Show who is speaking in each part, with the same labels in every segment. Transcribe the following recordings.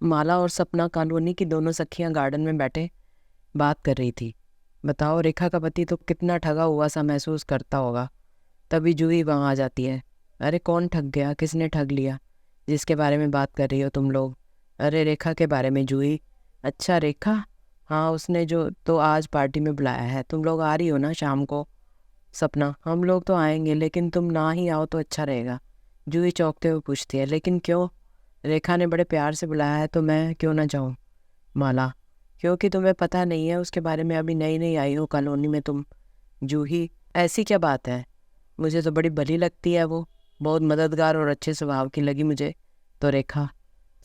Speaker 1: माला और सपना कॉलोनी की दोनों सखियां गार्डन में बैठे बात कर रही थी। बताओ, रेखा का पति तो कितना ठगा हुआ सा महसूस करता होगा। तभी जूही वहाँ आ जाती है। अरे कौन ठग गया, किसने ठग लिया, जिसके बारे में बात कर रही हो तुम लोग? अरे रेखा के बारे में जूही। अच्छा रेखा, हाँ उसने जो तो आज पार्टी में बुलाया है। तुम लोग आ रही हो ना शाम को? सपना, हम लोग तो आएंगे लेकिन तुम ना ही आओ तो अच्छा रहेगा। जूही चौंकते हुए पूछती है, लेकिन क्यों? रेखा ने बड़े प्यार से बुलाया है तो मैं क्यों ना जाऊँ? माला, क्योंकि तुम्हें पता नहीं है उसके बारे में, अभी नई नई आई हो कॉलोनी में तुम। जूही, ऐसी क्या बात है? मुझे तो बड़ी भली लगती है वो, बहुत मददगार और अच्छे स्वभाव की लगी मुझे तो। रेखा।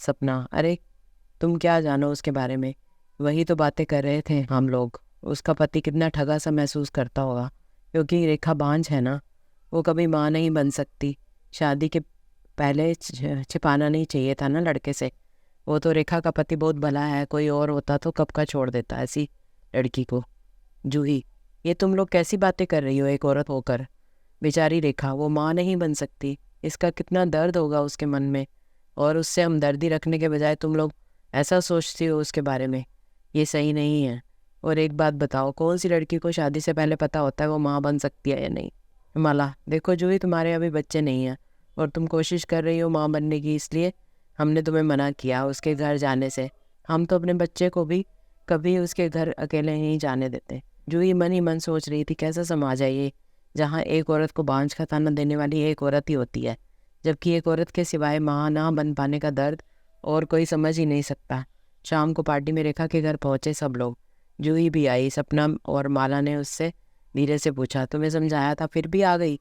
Speaker 1: सपना, अरे तुम क्या जानो उसके बारे में, वही तो बातें कर रहे थे हम लोग। उसका पति कितना ठगा सा महसूस करता होगा, क्योंकि रेखा बांझ है ना, वो कभी माँ नहीं बन सकती। शादी के पहले छिपाना नहीं चाहिए था ना लड़के से। वो तो रेखा का पति बहुत भला है, कोई और होता तो कब का छोड़ देता ऐसी लड़की को। जूही, ये तुम लोग कैसी बातें कर रही हो एक औरत होकर? बेचारी रेखा, वो माँ नहीं बन सकती, इसका कितना दर्द होगा उसके मन में। और उससे हमदर्दी रखने के बजाय तुम लोग ऐसा सोचती हो उसके बारे में, ये सही नहीं है। और एक बात बताओ, कौन सी लड़की को शादी से पहले पता होता है वो माँ बन सकती है या नहीं? माला, देखो जूही, तुम्हारे अभी बच्चे नहीं हैं और तुम कोशिश कर रही हो माँ बनने की, इसलिए हमने तुम्हें मना किया उसके घर जाने से। हम तो अपने बच्चे को भी कभी उसके घर अकेले नहीं जाने देते। जूही मन ही मन सोच रही थी, कैसा समाज है ये, जहाँ एक औरत को बांझ का ताना देने वाली एक औरत ही होती है, जबकि एक औरत के सिवाय माँ ना बन पाने का दर्द और कोई समझ ही नहीं सकता। शाम को पार्टी में रेखा के घर पहुंचे सब लोग। जूही भी आई। सपना और माला ने उससे धीरे से पूछा, तुम्हें समझाया था फिर भी आ गई?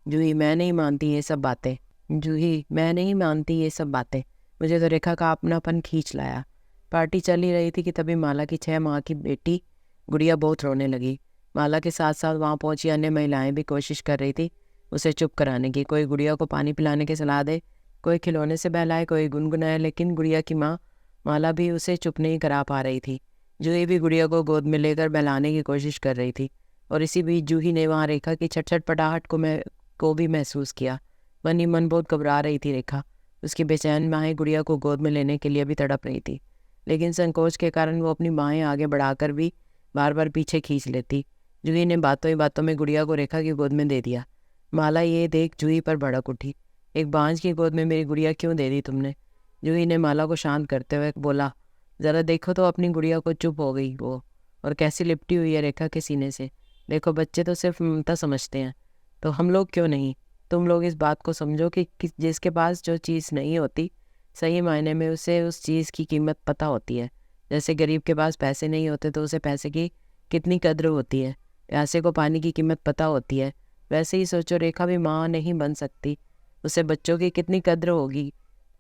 Speaker 1: जूही, मैं नहीं मानती ये सब बातें। जूही, मैं नहीं मानती ये सब बातें, मुझे तो रेखा का अपनापन खींच लाया। पार्टी चल ही रही थी कि तभी माला की 6 माह की बेटी गुड़िया बहुत रोने लगी। माला के साथ साथ वहाँ पहुंची अन्य महिलाएं भी कोशिश कर रही थी उसे चुप कराने की। कोई गुड़िया को पानी पिलाने की सलाह दे, कोई खिलौने से बहलाए, कोई गुनगुनाए, लेकिन गुड़िया की माँ माला भी उसे चुप नहीं करा पा रही थी। जूही भी गुड़िया को गोद में लेकर बहलाने की कोशिश कर रही थी। और इसी बीच जूही ने वहाँ रेखा की छटछटाहट को भी महसूस किया। मन ही मन बहुत घबरा रही थी रेखा। उसकी बेचैन माएँ गुड़िया को गोद में लेने के लिए भी तड़प रही थी, लेकिन संकोच के कारण वो अपनी बाहें आगे बढ़ाकर भी बार बार पीछे खींच लेती। जूही ने बातों ही बातों में गुड़िया को रेखा की गोद में दे दिया। माला ये देख जूही पर भड़क उठी। एक बांझ की गोद में मेरी गुड़िया क्यों दे दी तुमने? जूही ने माला को शांत करते हुए बोला, जरा देखो तो अपनी गुड़िया को। चुप हो गई वो, और कैसी लिपटी हुई है रेखा के सीने से। देखो, बच्चे तो सिर्फ ममता समझते हैं, तो हम लोग क्यों नहीं? तुम लोग इस बात को समझो कि जिसके पास जो चीज़ नहीं होती, सही मायने में उसे उस चीज़ की कीमत पता होती है। जैसे गरीब के पास पैसे नहीं होते तो उसे पैसे की कितनी कद्र होती है, प्यासे को पानी की कीमत पता होती है। वैसे ही सोचो, रेखा भी माँ नहीं बन सकती, उसे बच्चों की कितनी कद्र होगी।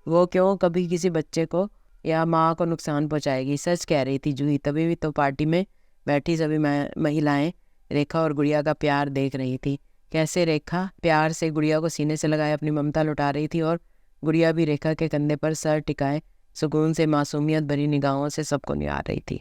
Speaker 1: वो क्यों कभी किसी बच्चे को या माँ को नुकसान पहुँचाएगी? सच कह रही थी जूही। तभी भी तो पार्टी में बैठी सभी महिलाएं रेखा और गुड़िया का प्यार देख रही थी। कैसे रेखा प्यार से गुड़िया को सीने से लगाए अपनी ममता लुटा रही थी, और गुड़िया भी रेखा के कंधे पर सर टिकाए सुकून से मासूमियत भरी निगाहों से सबको निहार रही थी।